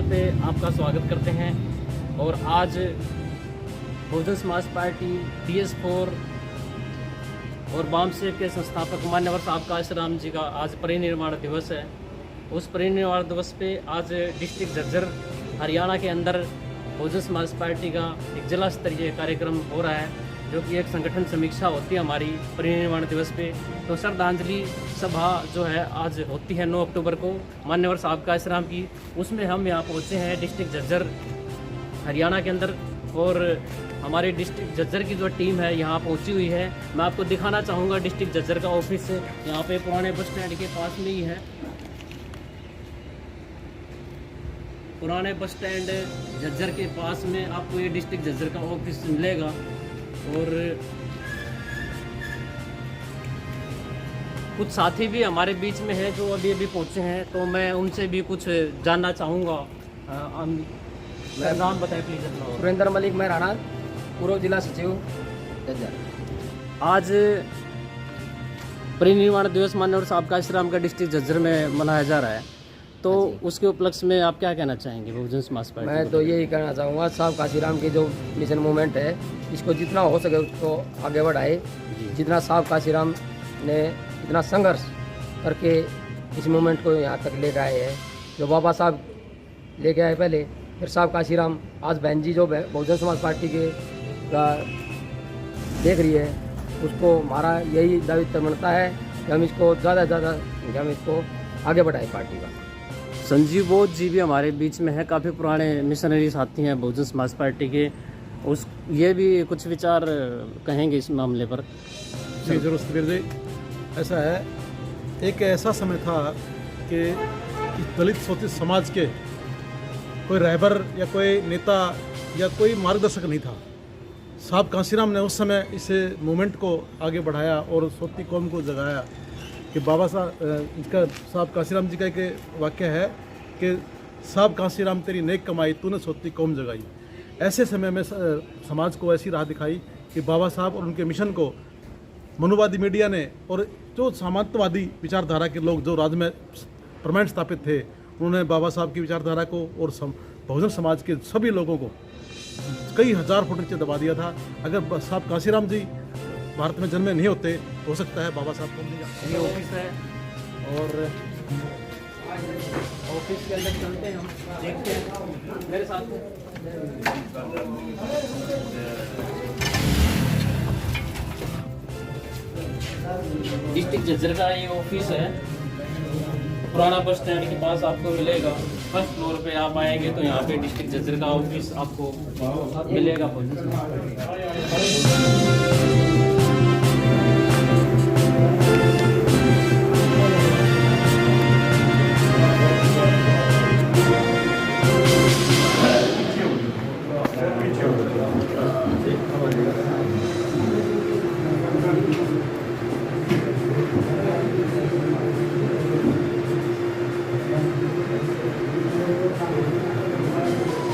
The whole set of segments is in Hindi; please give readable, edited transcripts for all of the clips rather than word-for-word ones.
पे आपका स्वागत करते हैं। और आज बहुजन समाज पार्टी DS4 और वामसेव के संस्थापक मान्यवर साहब काशीराम जी का आज परिनिर्वाण दिवस है। उस परिनिर्वाण दिवस पे आज डिस्ट्रिक्ट झज्जर हरियाणा के अंदर बहुजन समाज पार्टी का एक जिला स्तरीय कार्यक्रम हो रहा है, जो कि एक संगठन समीक्षा होती है हमारी परिनिर्वाण दिवस पे। तो श्रद्धांजलि सभा जो है आज होती है 9 अक्टूबर को मान्यवर साहब काशीराम की। उसमें हम यहाँ पहुँचे हैं डिस्ट्रिक्ट झज्जर हरियाणा के अंदर, और हमारे डिस्ट्रिक्ट झज्जर की जो टीम है यहाँ पहुँची हुई है। मैं आपको दिखाना चाहूँगा डिस्ट्रिक्ट झज्जर का ऑफिस यहाँ पे पुराने बस स्टैंड के पास में ही है। पुराने बस स्टैंड झज्जर के पास में आपको ये डिस्ट्रिक्ट झज्जर का ऑफिस मिलेगा। और कुछ साथी भी हमारे बीच में हैं जो अभी अभी पहुंचे हैं, तो मैं उनसे भी कुछ जानना चाहूँगा। मेरा नाम बताएं प्लीज़ अपना। सुरेंद्र मलिक, मैं राणा, पूर्व जिला सचिव झज्जर। आज परिनिर्वाण दिवस मान्यवर साहब काशीराम का डिस्ट्रिक्ट झज्जर में मनाया जा रहा है, तो उसके उपलक्ष्य में आप क्या कहना चाहेंगे बहुजन समाज पार्टी? मैं तो यही कहना चाहूँगा, साहब काशीराम की जो मिशन मूवमेंट है, इसको जितना हो सके उसको आगे बढ़ाए। जितना साहब काशीराम ने इतना संघर्ष करके इस मूवमेंट को यहाँ तक लेकर आए हैं, जो बाबा साहब लेके आए पहले, फिर साहब काशीराम, आज बहन जी जो बहुजन समाज पार्टी के का देख रही है, उसको हमारा यही दायित्व बनता है कि हम इसको ज़्यादा से ज़्यादा हम इसको आगे बढ़ाएं पार्टी का। संजीव बोध जी भी हमारे बीच में है, काफ़ी पुराने मिशनरी साथी हैं बहुजन समाज पार्टी के। उस ये भी कुछ विचार कहेंगे इस मामले पर। जी जरूर सुबीर जी। ऐसा है, एक ऐसा समय था कि इस दलित शोषित समाज के कोई रहबर या कोई नेता या कोई मार्गदर्शक नहीं था। साहब काशीराम ने उस समय इस मूवमेंट को आगे बढ़ाया और सोती कौम को जगाया कि बाबा साहब, इसका साहब काशीराम जी का एक वाक्य है कि साहब काशीराम तेरी नेक कमाई, तूने सोती कौम जगाई। ऐसे समय में समाज को ऐसी राह दिखाई कि बाबा साहब और उनके मिशन को मनुवादी मीडिया ने और जो सामंतवादी विचारधारा के लोग जो राज्य में परमानेंट स्थापित थे, उन्होंने बाबा साहब की विचारधारा को और बहुजन समाज के सभी लोगों को कई हज़ार फुट नीचे दबा दिया था। अगर साहब काशीराम जी भारत में जन्मे नहीं होते तो हो सकता है बाबा साहब को नहीं जाते। ये ऑफिस है और ऑफिस के अंदर चलते हैं, हम देखते हैं मेरे साथ में। डिस्ट्रिक्ट झज्जर का ये ऑफिस है, पुराना बस स्टैंड के पास आपको मिलेगा। फर्स्ट फ्लोर पे आप आएंगे तो यहाँ पे डिस्ट्रिक्ट झज्जर का ऑफिस आपको मिलेगा।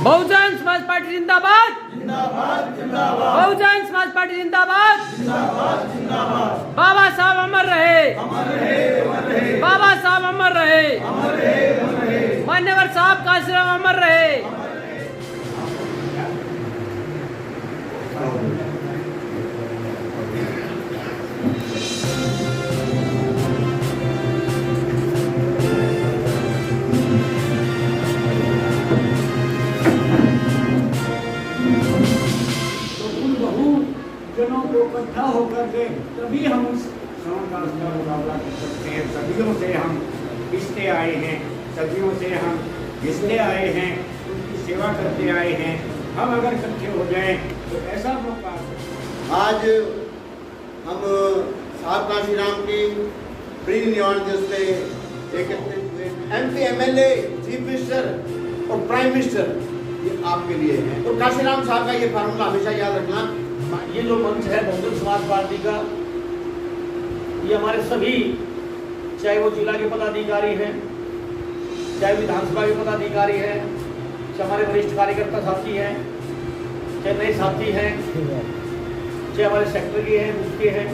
बहुजन समाज पार्टी जिंदाबाद, बहुजन समाज पार्टी जिंदाबाद, बाबा साहब अमर रहे, बाबा साहब अमर रहे, मान्यवर साहब काशीराम अमर रहे। जनों को इकट्ठा होकर के तभी हम उस समाज का मुकाबला कर सकते हैं। सदियों से हम पिसते आए हैं, सदियों से हम घिसते आए हैं, उनकी सेवा करते आए हैं। हम अगर इकट्ठे हो जाएं तो ऐसा मौका। आज हम साहब काशीराम की परिनिर्वाण दिवस पे एकत्रित हुए। MP, MLA, चीफ मिनिस्टर और प्राइम मिनिस्टर ये आपके लिए हैं। तो काशीराम साहब का ये फार्मूला हमेशा याद रखना। ये जो मंच है बहुजन समाज पार्टी का, ये हमारे सभी, चाहे वो जिला के पदाधिकारी हैं, चाहे विधानसभा के पदाधिकारी हैं, चाहे हमारे वरिष्ठ कार्यकर्ता साथी हैं, चाहे नए साथी हैं, चाहे हमारे सेक्टर के हैं, बूथ के हैं,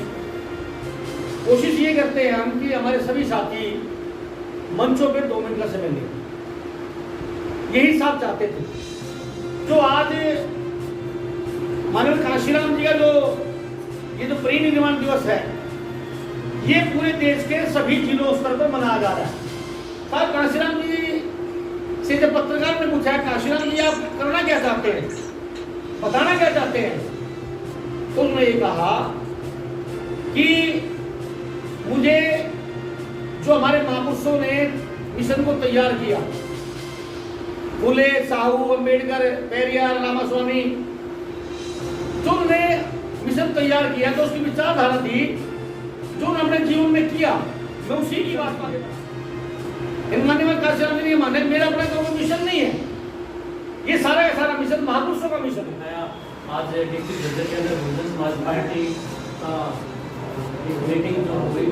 कोशिश ये करते हैं हम कि हमारे सभी साथी मंचों पे 2 मिनट का समय लें। यही साहब चाहते थे। जो आज माननीय काशीराम जी का ये जो परिनिर्वाण दिवस है, ये पूरे देश के सभी जिलों स्तर पर मनाया जा रहा है। साहब काशीराम जी से जब पत्रकार ने पूछा, काशीराम जी आप करना क्या चाहते हैं, बताना क्या चाहते हैं, तो उन्होंने ये कहा कि मुझे जो हमारे महापुरुषों ने मिशन को तैयार किया, फुले, साहू, अम्बेडकर, पेरियार, रामास्वामी, जो उन्होंने मिशन तैयार किया तो उसकी विचारधारा थी जो उन्होंने अपने जीवन में किया, मैं उसी की बात कर रहा हूं। माननीय काशीराम जी माने मेरा अपना कोई मिशन नहीं है, ये सारा का सारा मिशन महापुरुषों का मिशन है। आज डिस्ट्रिक्ट जज के अंदर बहुजन समाज पार्टी का मीटिंग जो हुई,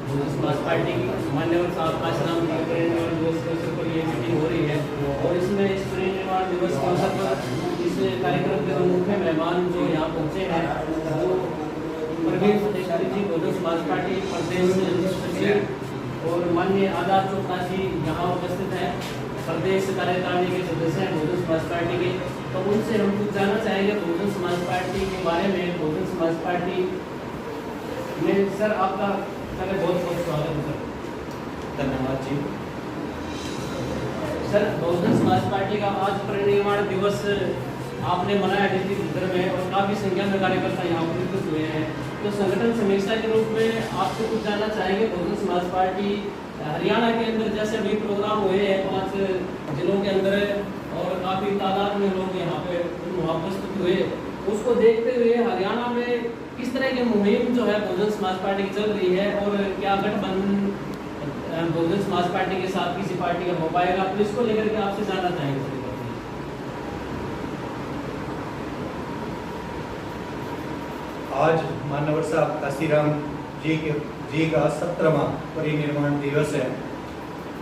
बहुजन समाज पार्टी की मान्यवर साहब काशीराम जी के परिनिर्वाण दिवस के अवसर पर ये मीटिंग हो रही है और इसमें इस परिनिर्वाण दिवस के अवसर पर इस कार्यक्रम के मुख्य मेहमान जो यहाँ पहुँचे हैं वो प्रवीण फतेहपुरी जी, बहुजन समाज पार्टी प्रदेश सचिव और माननीय आजाद चोपड़ा जी यहाँ उपस्थित हैं, प्रदेश कार्यकारिणी के सदस्य हैं बहुजन समाज पार्टी के। तो उनसे हम कुछ जानना चाहेंगे बहुजन समाज पार्टी के बारे में। बहुजन समाज पार्टी में सर आपका पहले बहुत बहुत स्वागत है सर। धन्यवाद जी। सर बहुजन समाज पार्टी का आज परिनिर्वाण दिवस आपने मनाया डिस्ट्रिक्ट स्तर में और काफ़ी संख्या में कार्यकर्ता यहाँ उपस्थित हुए हैं, तो संगठन समीक्षा के रूप में आपसे कुछ जानना चाहेंगे बहुजन समाज पार्टी हरियाणा के अंदर जैसे भी प्रोग्राम हुए हैं 5 जिलों के अंदर और काफ़ी तादाद में लोग यहाँ पे उपस्थित हुए, उसको देखते हुए हरियाणा में किस तरह की मुहिम जो है बहुजन समाज पार्टी की चल रही है और क्या गठबंधन बहुजन समाज पार्टी के साथ किसी पार्टी का हो पाएगा, तो इसको लेकर के आपसे जानना चाहेंगे। आज माननीय साहब काशीराम जी का 17वां परिनिर्वाण दिवस है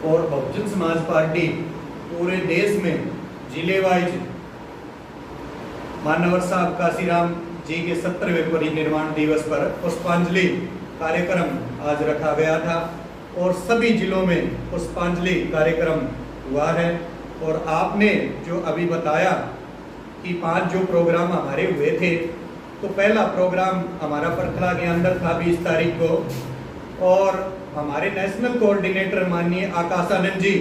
और बहुजन समाज पार्टी पूरे देश में जिले वाइज माननीय साहब काशीराम जी के 17वें परिनिर्वाण दिवस पर पुष्पांजलि कार्यक्रम आज रखा गया था और सभी जिलों में पुष्पांजलि कार्यक्रम हुआ है। और आपने जो अभी बताया कि 5 जो प्रोग्राम हमारे हुए थे, तो पहला प्रोग्राम हमारा परखला के अंदर था 20 तारीख को और हमारे नेशनल कोऑर्डिनेटर माननीय आकाशानंद जी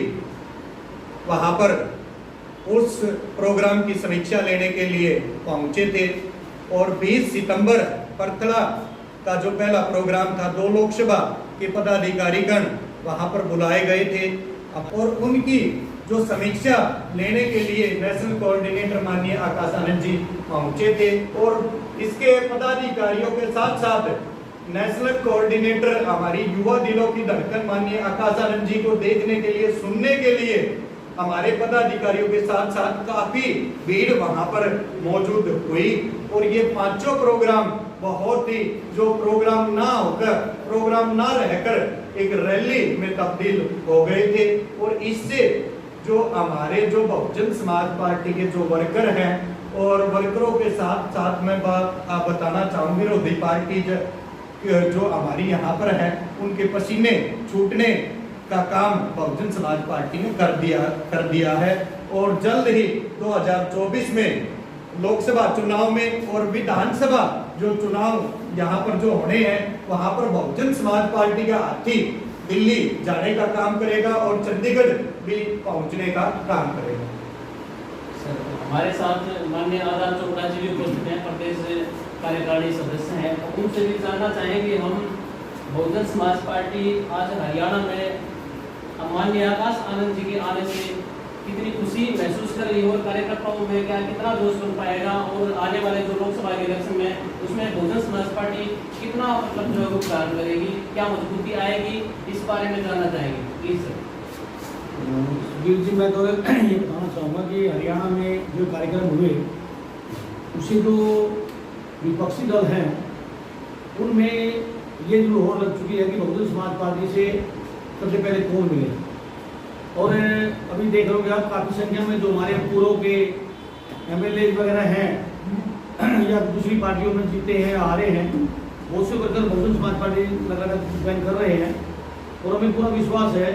वहाँ पर उस प्रोग्राम की समीक्षा लेने के लिए पहुँचे थे और 20 सितंबर परखला का जो पहला प्रोग्राम था 2 लोकसभा के पदाधिकारीगण वहाँ पर बुलाए गए थे और उनकी जो समीक्षा लेने के लिए नेशनल कोऑर्डिनेटर माननीय आकाशानंद जी पहुंचे थे और इसके पदाधिकारियों के साथ साथ नेशनल कोऑर्डिनेटर हमारी युवा दिलों की धड़कन माननीय आकाशानंद जी को देखने के लिए, सुनने के लिए हमारे पदाधिकारियों के साथ साथ काफी भीड़ वहां पर मौजूद हुई और ये 5 प्रोग्राम बहुत ही जो प्रोग्राम ना होकर, प्रोग्राम ना रहकर एक रैली में तब्दील हो गए थे। और इससे जो हमारे जो बहुजन समाज पार्टी के जो वर्कर हैं और वर्करों के साथ साथ मैं बात बताना चाहूँगी, विरोधी पार्टी जो हमारी यहाँ पर है उनके पसीने छूटने का काम बहुजन समाज पार्टी ने कर दिया है और जल्द ही 2024 में लोकसभा चुनाव में और विधानसभा जो चुनाव यहाँ पर जो होने हैं वहाँ पर बहुजन समाज पार्टी का हाथी दिल्ली जाने का काम करेगा और चंडीगढ़ भी पहुँचने का काम करेगा। सर हमारे साथ माननीय आजाद चोपड़ा जी भी उपस्थित हैं, प्रदेश कार्यकारिणी सदस्य हैं, उनसे भी जानना चाहेंगे हम बहुजन समाज पार्टी आज हरियाणा में माननीय आकाश आनंद जी के आने से कितनी खुशी महसूस कर रही है और कार्यकर्ताओं में क्या कितना जोश बन पाएगा और आने वाले जो लोकसभा इलेक्शन में उसमें बहुजन समाज पार्टी कितना मतलब जो योगदान करेगी, क्या मजबूती आएगी, इस बारे में जानना चाहेंगे प्लीज सर। सुधीर जी, मैं तो ये बताना चाहूँगा कि हरियाणा में जो कार्यक्रम हुए उसे जो विपक्षी दल हैं उनमें ये जो होड़ लग चुकी है कि बहुजन समाज पार्टी से सबसे पहले कौन मिले और अभी देख रहे हो आप काफ़ी संख्या में जो हमारे पूर्व के एमएलए वगैरह हैं या दूसरी पार्टियों में जीते हैं, हारे हैं, बहुत से वर्कर बहुजन समाज पार्टी लगातार ज्वाइन कर रहे हैं और हमें पूरा विश्वास है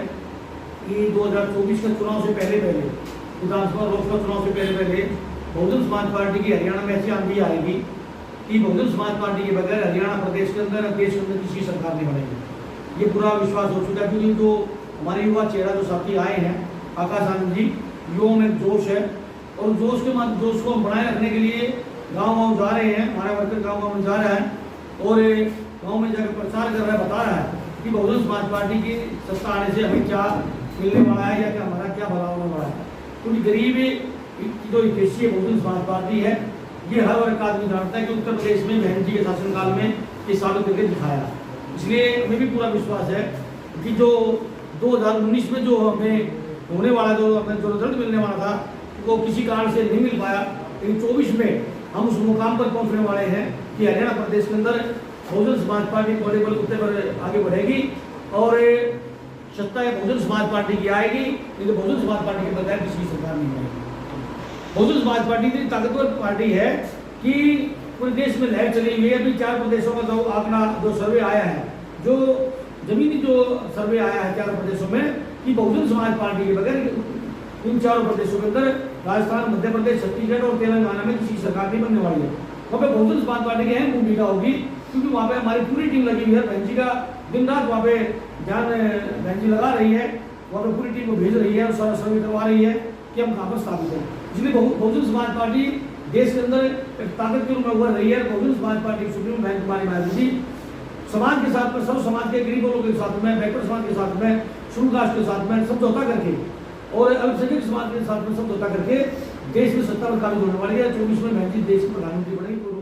कि 2024 के चुनाव से पहले विधानसभा लोकसभा चुनाव से पहले बहुजन समाज पार्टी की हरियाणा में ऐसी आंधी आएगी कि बहुजन समाज पार्टी के बगैर हरियाणा प्रदेश के अंदर देश के अंदर किसी सरकार नहीं बनेगी। ये पूरा विश्वास हो चुका है, क्योंकि जो हमारे युवा चेहरा जो साथी आए हैं आकाश आनंद जी, युवाओं में जोश है और जोश को बनाए रखने के लिए गाँव जा रहे हैं। हमारा वर्कर गाँव में जा रहा है और गाँव में जाकर प्रचार कर रहा है, बता रहा है कि बहुजन समाज पार्टी की सत्ता आने से हमें क्या मिलने वाला है या क्या हमारा क्या भला होने वाला है। क्योंकि गरीब की जो हिस्सी है बहुजन समाज पार्टी है, ये हर वर्ग का आदमी जानता है कि उत्तर प्रदेश में बहन जी के शासनकाल में ये साबित करके दिखाया। इसलिए हमें भी पूरा विश्वास है कि जो 2019 में जो हमें होने वाला जो रिजल्ट मिलने वाला था वो किसी कारण से नहीं मिल पाया, लेकिन 24 में हम उस मुकाम पर पहुंचने वाले हैं कि हरियाणा प्रदेश के अंदर बहुजन समाज पार्टी पॉलिटिकल कुत्ते पर आगे बढ़ेगी और सत्ता बहुजन समाज पार्टी की आएगी, लेकिन बहुजन समाज पार्टी के बगैर किसी सरकार नहीं आएगी। बहुजन समाज पार्टी इतनी ताकतवर पार्टी है कि पूरे देश में लहर चली हुई है। अभी 4 प्रदेशों का जो आंकड़ा जो सर्वे आया है, जो जमीनी जो सर्वे आया है 4 प्रदेशों में, कि बहुजन समाज पार्टी के बगैर इन 4 प्रदेशों के अंदर राजस्थान, मध्य प्रदेश, छत्तीसगढ़ और तेलंगाना में किसी सरकार नहीं बनने वाली है। वहाँ पे बहुजन समाज पार्टी की अहम भूमिका होगी, क्योंकि वहाँ पे हमारी पूरी टीम लगी हुई है। बहन जी का दिन रात वहाँ पे ध्यान बहन जी लगा रही है, वहाँ पे पूरी टीम को भेज रही है और सर्वे करवा रही है कि हम कहाँ पर स्थापित हैं। इसलिए बहुजन समाज पार्टी देश के अंदर एक ताकत के रूप में उभर रही है। बहुजन समाज पार्टी की सुप्रीम बहन कुमारी मायावती जी समाज के साथ में, सब समाज के गरीब लोगों के साथ में, बैकवर्ड समाज के साथ में, शुरू कास्ट के साथ में समझौता करके और अल्पसंख्यक समाज के साथ में समझौता करके देश में सत्ता पर काबिज होने वाली है। 24 में बहन जी देश की प्रधानमंत्री बनेगी।